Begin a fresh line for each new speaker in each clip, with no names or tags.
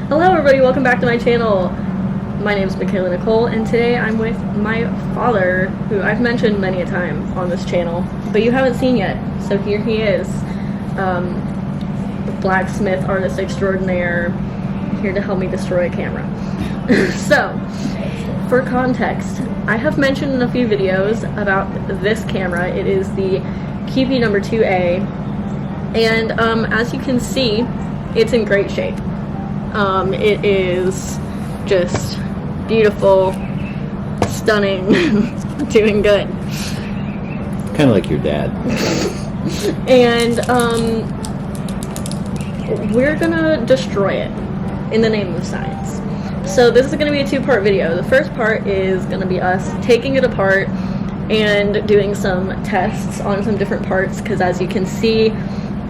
Hello everybody, welcome back to my channel. My name is Michaela Nicole, and today I'm with my father, who I've mentioned many a time on this channel, but you haven't seen yet. So here he is, the blacksmith artist extraordinaire, here to help me destroy a camera. So, for context, I have mentioned in a few videos about this camera. It is the Keepy number 2A, and as you can see, it's in great shape. It is just beautiful, stunning, doing good.
Kind of like your dad.
And we're gonna destroy it in the name of science. So this is gonna be a two-part video. The first part is gonna be us taking it apart and doing some tests on some different parts, because as you can see,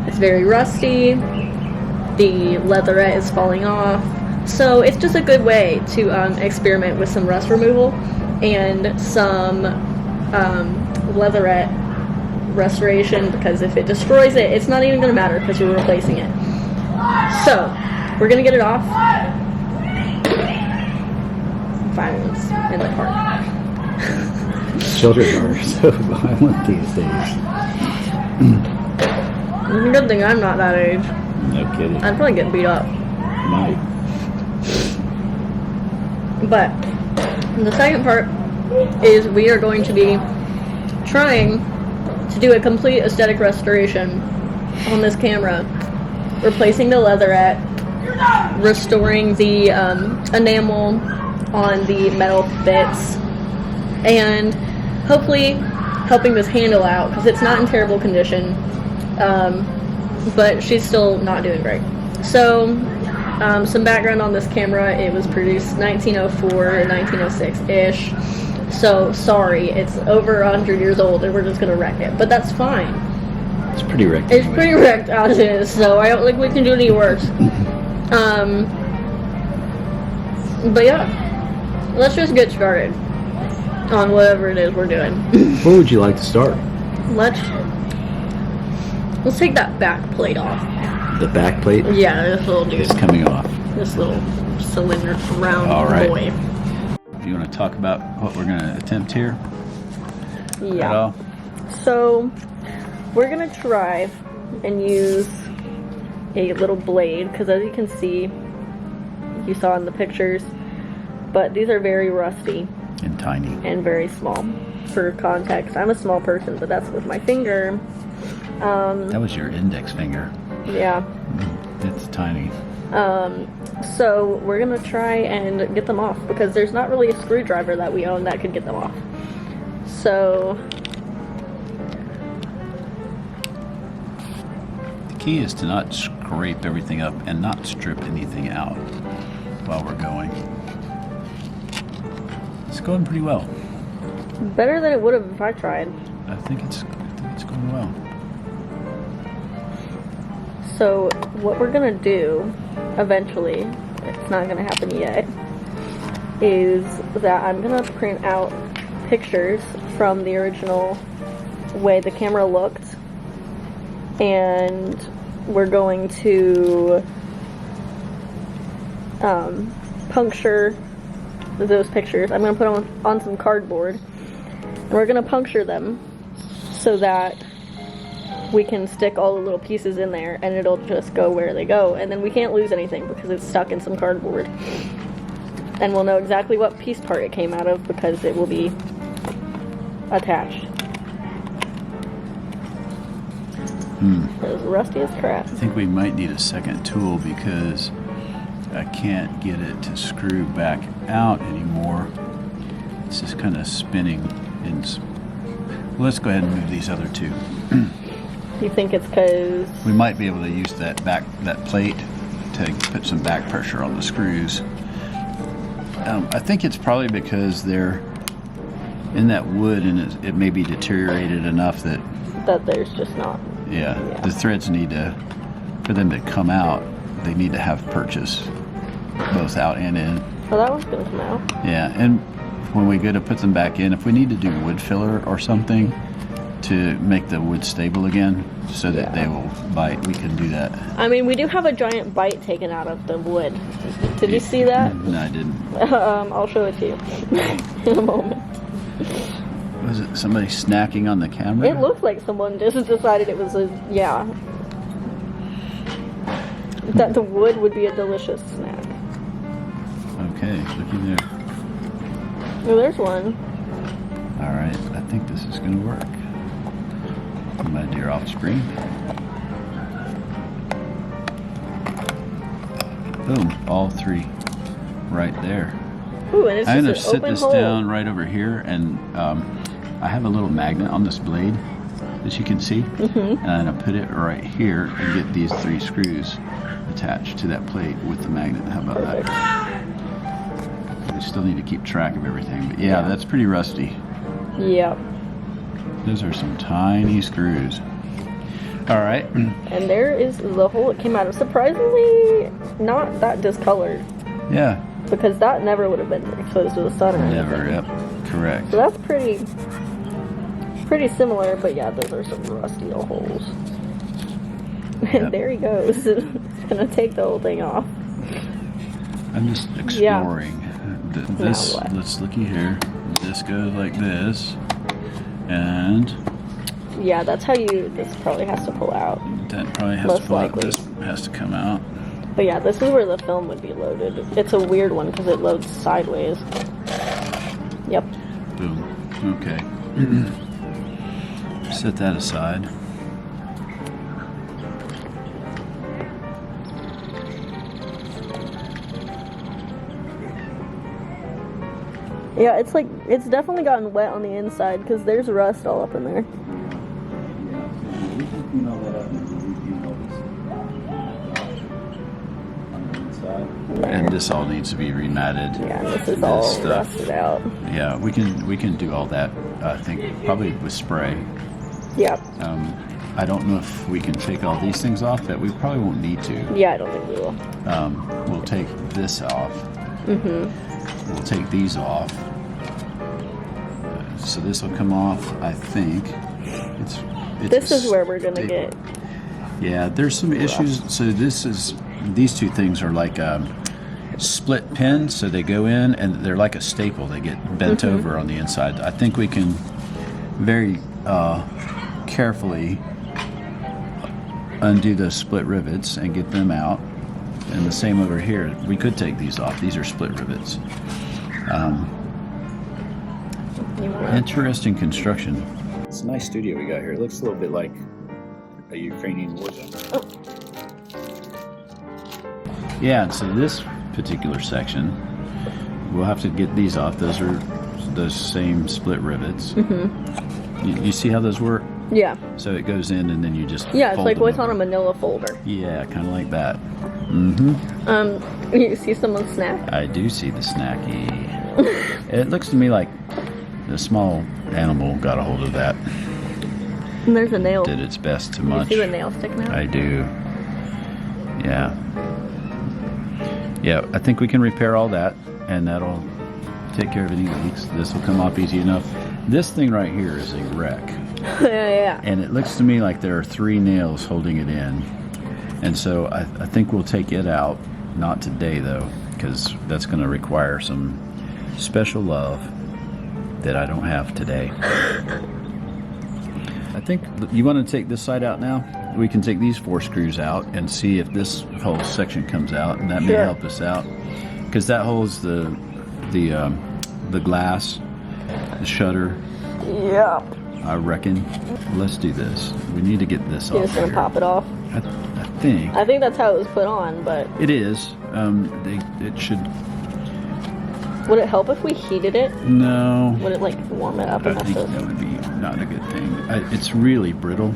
it's very rusty. The leatherette is falling off, so it's just a good way to experiment with some rust removal and some leatherette restoration, because if it destroys it, it's not even going to matter because you're replacing it. So we're going to get it off. Violence in the park.
Children are so violent these days.
It's a good thing I'm not that age.
No kidding.
I'd probably get beat up.
Might.
But the second part is we are going to be trying to do a complete aesthetic restoration on this camera, replacing the leatherette, restoring the enamel on the metal bits, and hopefully helping this handle out, because it's not in terrible condition. But she's still not doing great. So, some background on this camera: it was produced 1904, 1906-ish. So, sorry, it's over 100 years old, and we're just gonna wreck it. But that's fine.
It's pretty wrecked.
It's pretty wrecked as is, so I don't think we can do any worse. But yeah, let's just get started on whatever it is we're doing.
Where would you like to start?
Let's take that back plate off.
The back plate?
Yeah, this little dude.
It's coming off.
This little cylinder round boy.
Do you want to talk about what we're going to attempt here?
Yeah.
At all?
So, we're going to try and use a little blade, because as you can see, you saw in the pictures, but these are very rusty.
And tiny.
And very small. For context, I'm a small person, but that's with my finger.
That was your index finger.
Yeah.
It's tiny.
So we're gonna try and get them off, because there's not really a screwdriver that we own that could get them off. So
The key is to not scrape everything up and not strip anything out while we're going. It's going pretty well.
better than it would have if I tried.
I think it's going well.
So what we're gonna do eventually, it's not gonna happen yet, is that I'm gonna print out pictures from the original way the camera looked, and we're going to puncture those pictures. I'm gonna put on some cardboard, and we're gonna puncture them so that we can stick all the little pieces in there, and it'll just go where they go, and then we can't lose anything because it's stuck in some cardboard. And we'll know exactly what piece part it came out of, because it will be attached. It's rusty as crap.
I think we might need a second tool, because I can't get it to screw back out anymore. It's just kind of spinning. Well, let's go ahead and move these other two.
You think it's because
We might be able to use that plate to put some back pressure on the screws. I think it's probably because they're in that wood, and it may be deteriorated enough that
there's just not.
Yeah, the threads need to, for them to come out, they need to have purchase, both out and in.
Oh, that one's gonna come out.
Yeah, and when we go to put them back in, if we need to do wood filler or something to make the wood stable again so that they will bite, we can do that.
I mean, we do have a giant bite taken out of the wood. Did you see that?
No, I didn't.
I'll show it to you in a moment.
Was it somebody snacking on the camera?
It looked like someone just decided it was that the wood would be a delicious snack.
Okay, looky there.
Oh, there's one.
All right, I think this is going to work. My dear offspring. Boom, all three right there.
Ooh, and it's
I'm
just
going to sit
an open
this
hole.
down right over here, and I have a little magnet on this blade that you can see. And I'm going to put it right here and get these 3 screws attached to that plate with the magnet. How about
Perfect.
that? I still need to keep track of everything, but yeah, that's pretty rusty.
Yep.
Those are some tiny screws. All right.
And there is the hole it came out of. Surprisingly, not that discolored.
Yeah.
Because that never would have been exposed to the sun or anything.
Never. Yep. Correct.
So that's pretty similar, but yeah, those are some rusty old holes.
Yep.
And there he goes. It's gonna take the whole thing off.
I'm just exploring. This.
Now what?
Let's looky here. This goes like this, and
Yeah, that's how you. This probably has to pull out.
that probably has
Most
to pull out.
likely.
This has to come out.
But yeah, this is where the film would be loaded. It's a weird one because it loads sideways. Yep.
Boom. Okay. Set that aside.
Yeah, it's definitely gotten wet on the inside because there's rust all up in there.
And this all needs to be rematted.
Yeah, and this is all
stuff.
rusted out.
Yeah, we can do all that. I think probably with spray.
Yep.
I don't know if we can take all these things off. But we probably won't need to.
Yeah, I don't think we will.
We'll take this off. We'll take these off. So this will come off. I think. It's
This is where we're gonna get.
Yeah, there's some issues. So these two things are like split pins. So they go in and they're like a staple. They get bent over on the inside. I think we can very carefully undo those split rivets and get them out. And the same over here. We could take these off. These are split rivets. Interesting construction. It's a nice studio we got here. It looks a little bit like a Ukrainian war zone.
Oh.
Yeah, and so this particular section, we'll have to get these off. Those are those same split rivets. You see how those work?
Yeah.
So it goes in and then you just
Yeah, it's
fold
like
them
what's
over.
on a manila folder.
Yeah, kind of like that.
You see someone snack?
I do see the snacky. It looks to me like the small animal got a hold of that.
And there's a nail.
Did its best to
You
munch.
see the nail sticking out?
I do. Yeah. Yeah, I think we can repair all that, and that'll take care of any leaks. This will come off easy enough. This thing right here is a wreck.
Yeah.
And it looks to me like there are 3 nails holding it in. And so I think we'll take it out. Not today, though, because that's going to require some special love that I don't have today. I think you want to take this side out now. We can take these 4 screws out and see if this whole section comes out, and that may help us out, because that holds the glass, the shutter.
Yeah.
I reckon. Let's do this. We need to get this
You're
off.
just gonna pop it off.
I think
I think that's how it was put on, but
it is. It should.
would it help if we heated it?
No.
Would it like warm it up
I
enough
think
to?
that would be not a good thing. It's really brittle.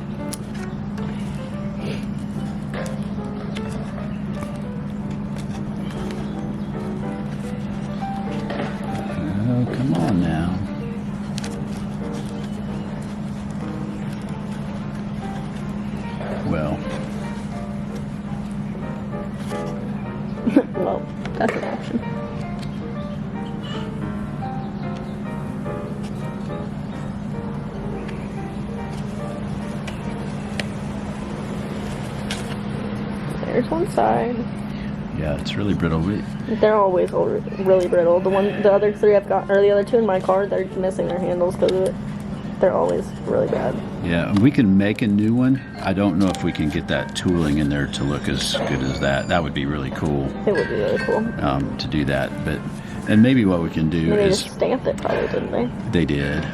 Oh, come on now. Well,
Well, that's an option. There's one side.
Yeah, it's really brittle.
They're always really brittle. The other three I've got, or the other two in my car, they're missing their handles because of it. They're always really bad.
Yeah, and we can make a new one. I don't know if we can get that tooling in there to look as good as that. That would be really cool.
It would be really cool.
To do that, and maybe what we can do
They
is
just stamped it, probably, didn't they?
They did.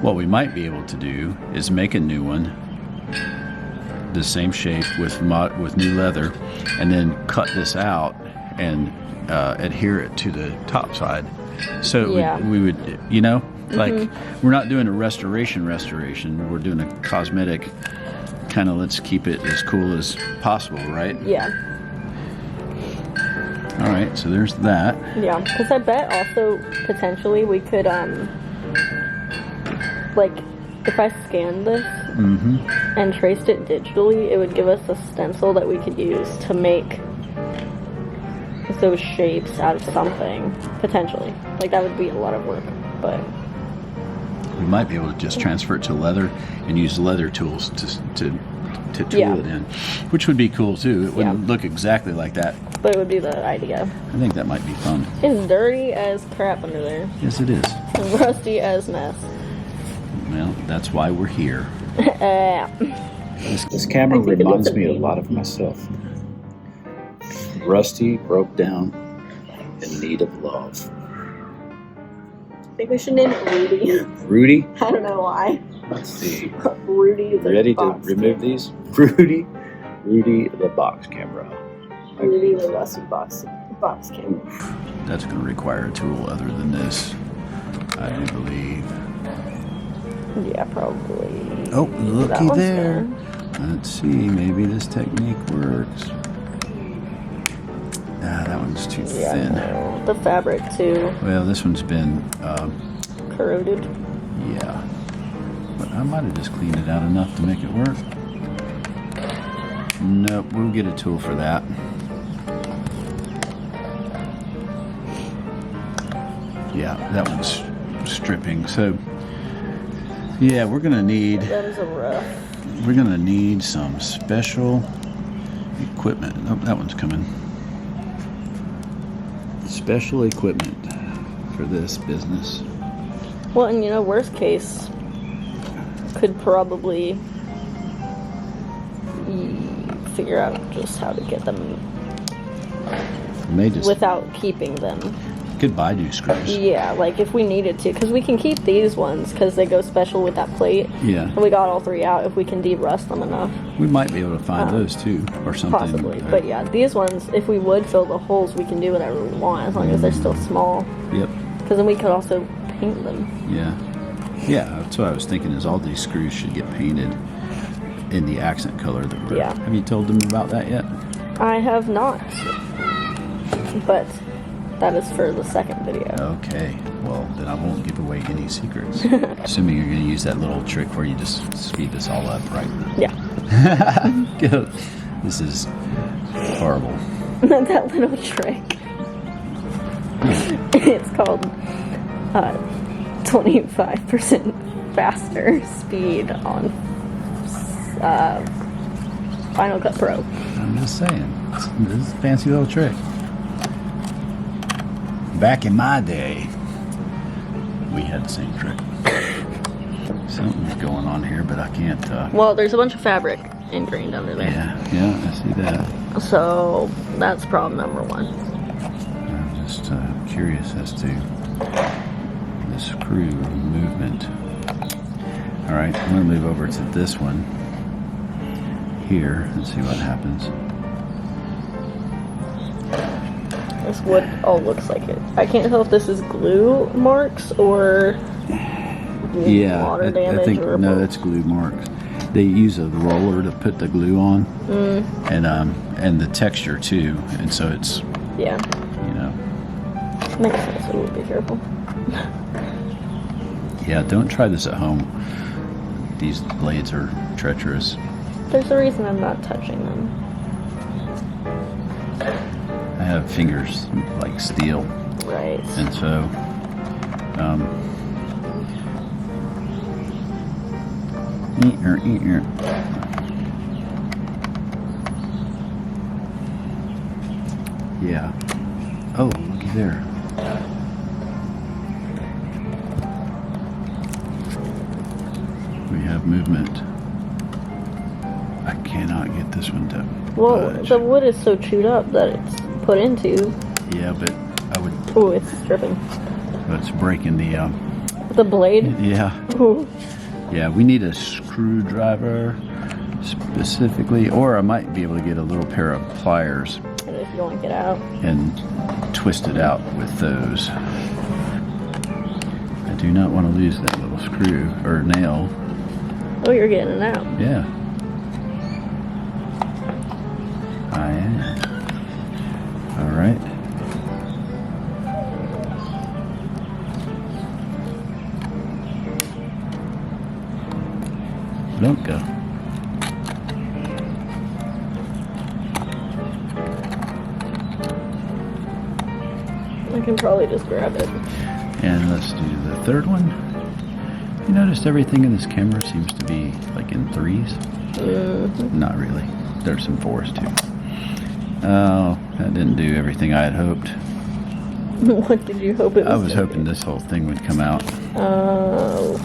What we might be able to do is make a new one, the same shape with new leather, and then cut this out and adhere it to the top side. So we would, like we're not doing a restoration. We're doing a cosmetic kind of. Let's keep it as cool as possible, right?
Yeah.
All right. So there's that.
Yeah, because I bet also potentially we could like if I scanned this and traced it digitally, it would give us a stencil that we could use to make those shapes out of something, potentially. Like, that would be a lot of work, but...
We might be able to just transfer it to leather and use leather tools to tool it in, which would be cool, too. It wouldn't look exactly like that.
But it would be the idea.
I think that might be fun.
It's dirty as crap under there.
Yes, it is.
And rusty as mess.
Well, that's why we're here.
This camera reminds me a lot of myself. Rusty, broke down, in need of love.
I think we should name it Rudy.
Rudy?
I don't know why.
Let's see.
Rudy the
Ready to
box
remove
camera.
these? Rudy the box camera.
Rudy the rusty box camera.
That's going to require a tool other than this, I do believe.
Yeah, probably.
Oh,
That
looky
one's
there.
done.
Let's see, maybe this technique works. Ah, that one's too thin.
No. The fabric, too.
Well, this one's been,
Corroded.
yeah. But I might have just cleaned it out enough to make it work. Nope, we'll get a tool for that. Yeah, that one's stripping. So, yeah, we're gonna need some special equipment. Oh, that one's coming. Special equipment for this business.
Well, and worst case, could probably figure out just how to get them without keeping them.
Could buy new screws.
Yeah, like if we needed to, because we can keep these ones because they go special with that plate.
Yeah.
And we got all three out if we can de-rust them enough.
We might be able to find those too, or something.
Possibly, but yeah, these ones, if we would fill the holes, we can do whatever we want as long as they're still small.
Yep.
Because then we could also paint them.
Yeah. Yeah, that's what I was thinking, is all these screws should get painted in the accent color that we're...
Yeah.
Have you told them about that yet?
I have not, but that is for the second video.
Okay. Well, then I won't give away any secrets. Assuming you're going to use that little trick where you just speed this all up, right?
Yeah.
This is horrible.
That little trick. It's called 25% faster speed on Final Cut Pro.
I'm just saying. This is a fancy little trick. Back in my day, we had the same trick. Something's going on here, but I can't...
Well, there's a bunch of fabric ingrained under there.
Yeah, I see that.
So, that's problem number one.
I'm just curious as to the screw movement. Alright, I'm going to move over to this one here and see what happens.
This wood all looks like it. I can't tell if this is glue marks or water damage.
I think,
or
no, that's glue marks. They use a roller to put the glue on, and the texture too, and so it's
makes sense. So we'll be careful.
Yeah, don't try this at home. These blades are treacherous.
There's a reason I'm not touching them.
I have fingers like steel,
Right.
and so Yeah. Oh, looky there. We have movement. I cannot get this one to
Well,
budge.
the wood is so chewed up that it's put into.
Yeah, but I would.
Oh, it's stripping.
It's breaking the.
The blade?
Yeah.
Ooh.
Yeah, we need a screwdriver specifically, or I might be able to get a little pair of pliers
And if you want to get out.
and twist it out with those. I do not want to lose that little screw or nail.
Oh, you're getting it out.
Yeah. I am. All right. Don't go.
I can probably just grab it.
And let's do the third one. You noticed everything in this camera seems to be like in threes?
Mm-hmm.
Not really. There's some fours too. Oh, that didn't do everything I had hoped.
What did you hope it was?
I was hoping this whole thing would come out.
Oh,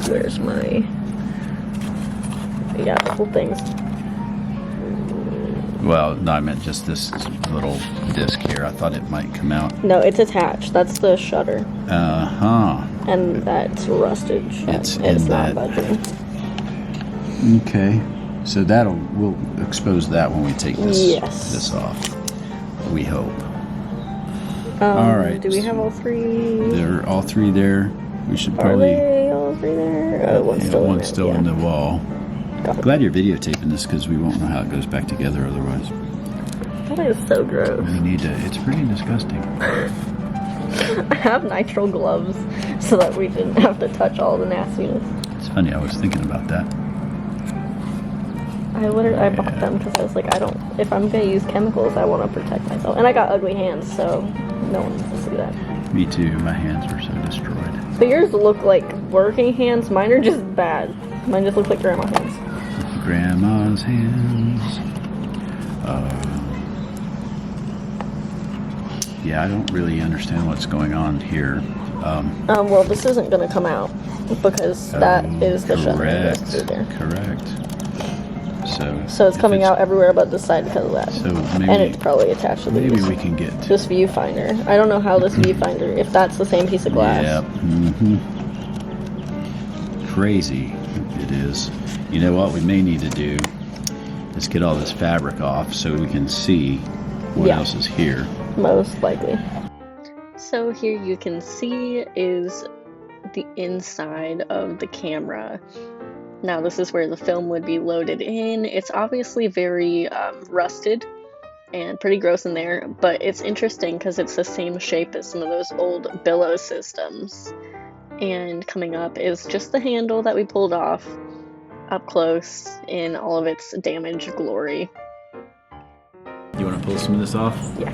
where's my... Yeah, the whole thing's...
Well, no, I meant just this little disc here. I thought it might come out.
No, it's attached. That's the shutter.
Uh-huh.
And that's rusted.
It's
It's
in
not
that.
budging.
Okay. So we'll expose that when we take this
Yes.
off. We hope. All right.
Do we have all three?
They're all three there. We should
Are
probably.
they all three there? Oh, one's
Yeah,
still in
one's
there.
still
Yeah.
in the wall.
Got it.
Glad you're videotaping this because we won't know how it goes back together otherwise.
That is so gross.
We need to. It's pretty disgusting.
I have nitrile gloves so that we didn't have to touch all the nastiness.
It's funny. I was thinking about that.
I bought them because I was like, if I'm gonna use chemicals, I want to protect myself. And I got ugly hands, so no one needs to see that.
Me too. My hands are so destroyed.
But yours look like working hands. Mine are just bad. Mine just look like grandma hands.
Grandma's hands. Yeah, I don't really understand what's going on here.
Well, this isn't gonna come out because that is the shutter that goes through there.
Correct. So
So it's coming out everywhere but this side because of that.
So
And it's
maybe
probably attached to
maybe
these.
we can get.
This viewfinder. I don't know how this viewfinder, if that's the same piece of glass.
Yep. Crazy it is. You know what we may need to do is get all this fabric off so we can see what
Yeah.
else is here.
Most likely. So here you can see is the inside of the camera. Now this is where the film would be loaded in. It's obviously very rusted and pretty gross in there, but it's interesting because it's the same shape as some of those old billow systems. And coming up is just the handle that we pulled off up close in all of its damaged glory.
You want to pull some of this off?
Yeah.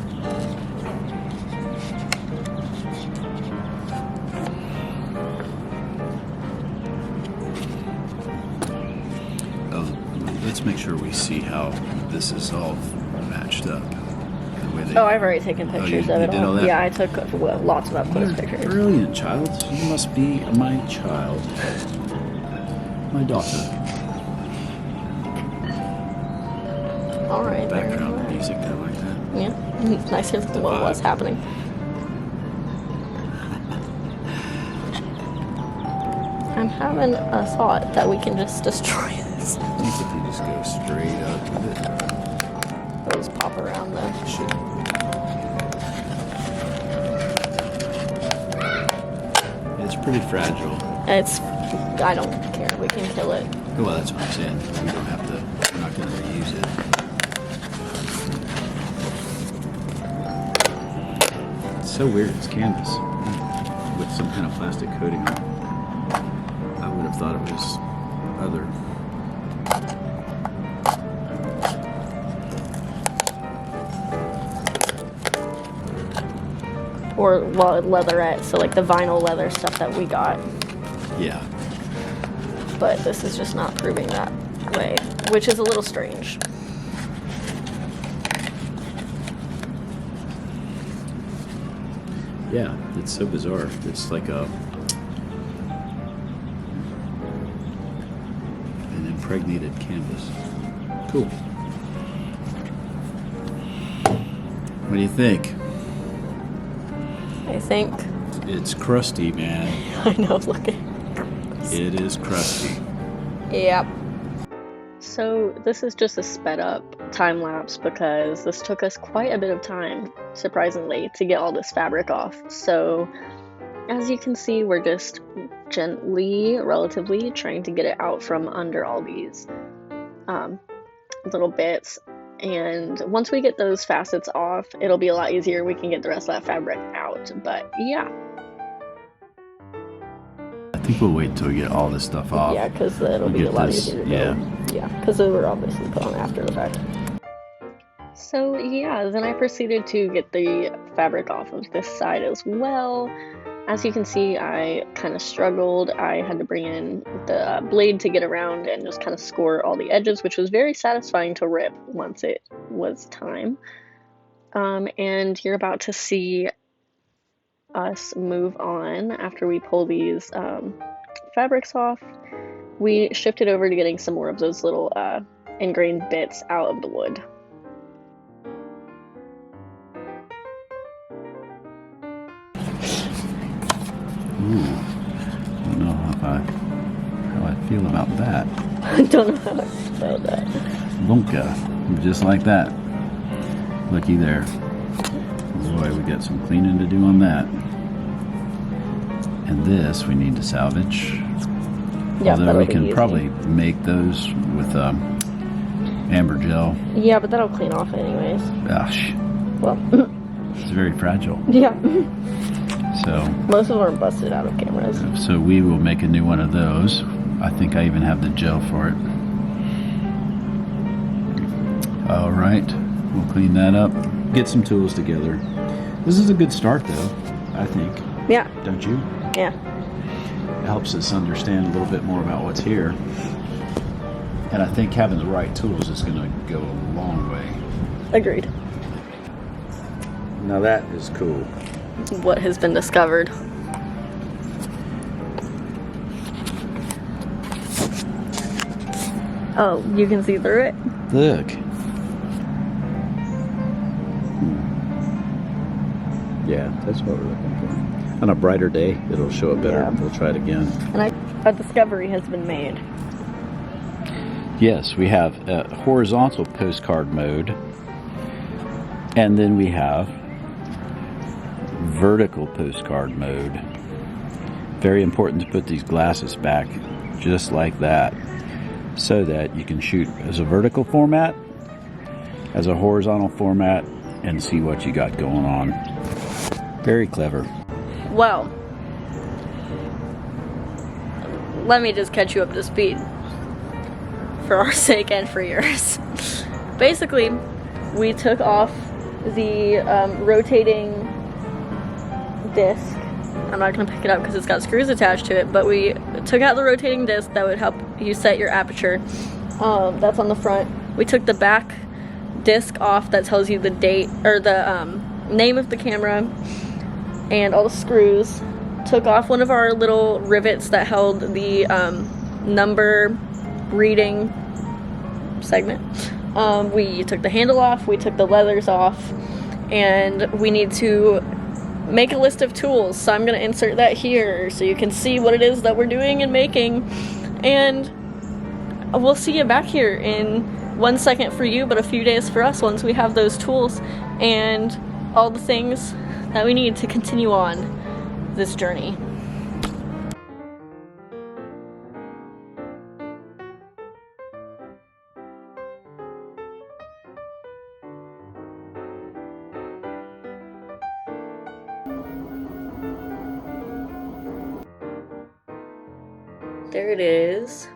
Let's make sure we see how this is all matched up. The way they,
Oh, I've already taken pictures
you
of it
did all that?
Yeah, I took lots of up close
You're
pictures.
brilliant, child. You must be my child. My daughter.
Alright.
Background music, I like that.
Yeah. Nice to know what was happening. I'm having a thought that we can just destroy this.
I think if we just go straight up with it,
Or just pop around the...
it should. It's pretty fragile.
I don't care. We can kill it.
Well, that's what I'm saying. We don't have to. We're not going to reuse it. It's so weird. It's canvas with some kind of plastic coating on it. I would have thought it was other.
Or leatherette, so like the vinyl leather stuff that we got.
Yeah.
But this is just not proving that way, which is a little strange.
Yeah, it's so bizarre. It's like an impregnated canvas. Cool. What do you think?
I think.
It's crusty, man.
I know, look at
It is crusty.
Yep. So this is just a sped up time lapse because this took us quite a bit of time, surprisingly, to get all this fabric off. So as you can see, we're just gently, relatively, trying to get it out from under all these little bits. And once we get those facets off, it'll be a lot easier. We can get the rest of that fabric out. But yeah.
I think we'll wait until we get all this stuff off.
Yeah, because it'll be a lot easier to do. Yeah, because they were obviously put on after the fact. So yeah, then I proceeded to get the fabric off of this side as well. As you can see, I kind of struggled. I had to bring in the blade to get around and just kind of score all the edges, which was very satisfying to rip once it was time. And you're about to see us move on after we pull these fabrics off. We shifted over to getting some more of those little ingrained bits out of the wood.
Ooh, I don't know how I feel about that.
I don't know how I feel about that.
Bunka, just like that. Looky there. Boy, we got some cleaning to do on that. And this we need to salvage.
Yeah,
although we can probably make those with amber gel.
Yeah, but that'll clean off anyways.
Gosh,
Well,
it's very fragile.
yeah.
So
Most of them are busted out of cameras.
So we will make a new one of those. I think I even have the gel for it. All right, we'll clean that up. Get some tools together. This is a good start, though, I think.
Yeah.
Don't you?
Yeah.
It helps us understand a little bit more about what's here. And I think having the right tools is going to go a long way.
Agreed.
Now that is cool.
What has been discovered? Oh, you can see through it?
Look. Yeah, that's what we're looking for. On a brighter day, it'll show up better.
Yeah.
We'll try it again.
And a discovery has been made.
Yes, we have a horizontal postcard mode, and then we have vertical postcard mode. Very important to put these glasses back just like that, so that you can shoot as a vertical format, as a horizontal format, and see what you got going on. Very clever.
Well, let me just catch you up to speed. For our sake and for yours. Basically, we took off the rotating disc. I'm not going to pick it up because it's got screws attached to it, but we took out the rotating disc that would help you set your aperture. That's on the front. We took the back disc off that tells you the date, or the name of the camera, and all the screws. Took off one of our little rivets that held the number reading segment. We took the handle off, we took the leathers off, and we need to make a list of tools. So I'm going to insert that here so you can see what it is that we're doing and making. And we'll see you back here in 1 second for you, but a few days for us once we have those tools and all the things that we need to continue on this journey. There it is.